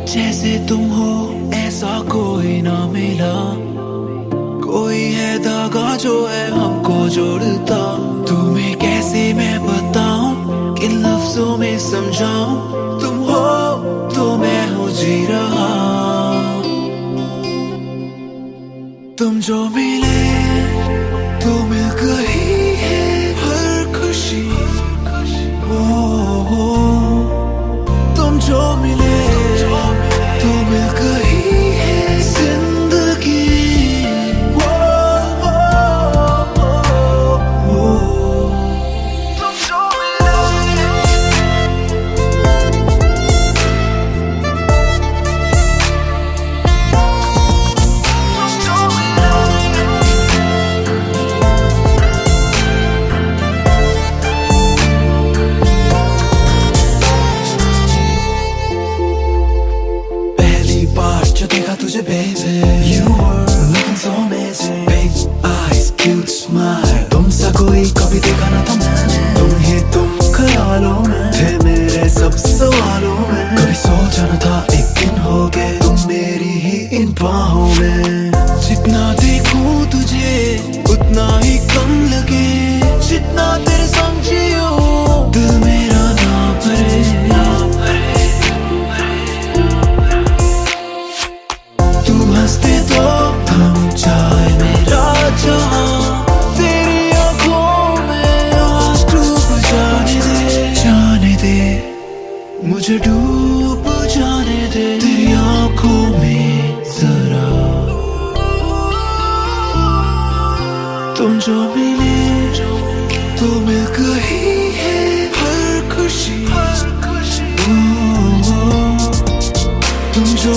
जैसे तुम हो ऐसा कोई ना मिला, कोई है धागा जो है हमको जोड़ता। तुम्हें कैसे मैं बताऊं, किन लफ्जों में समझाऊं, तुम हो तो मैं हो जी रहा। तुम जो मिले तो मिल गई है हर खुशी। ओ, तुम जो मिले तो मिल गई है जिंदगी। तुम जो मिले, तुम जो मिले। पहली बार जो देखा तुझे baby, you were looking so amazing, big eyes, cute smile, तुम सा कोई कभी देखा ना था मैंने। तुम ही तुम ख्यालों में थे मेरे सब सवालों में। कभी सोचा न था एक दिन होगे तुम मेरी ही इन बाहों में। जितना देखूं तुझे उतना ही कम लगे, जितना तेरे संग जियो दिल मेरा ना भरे। तू हंसते तो थम जाए मेरा जहां, तेरी आंखों में आज डूब जाने दे, मुझे डूब जाने दे तेरी आंखों में जरा। तुम जो मिले तो मिल गई है हर खुशी। ओ, तुम जो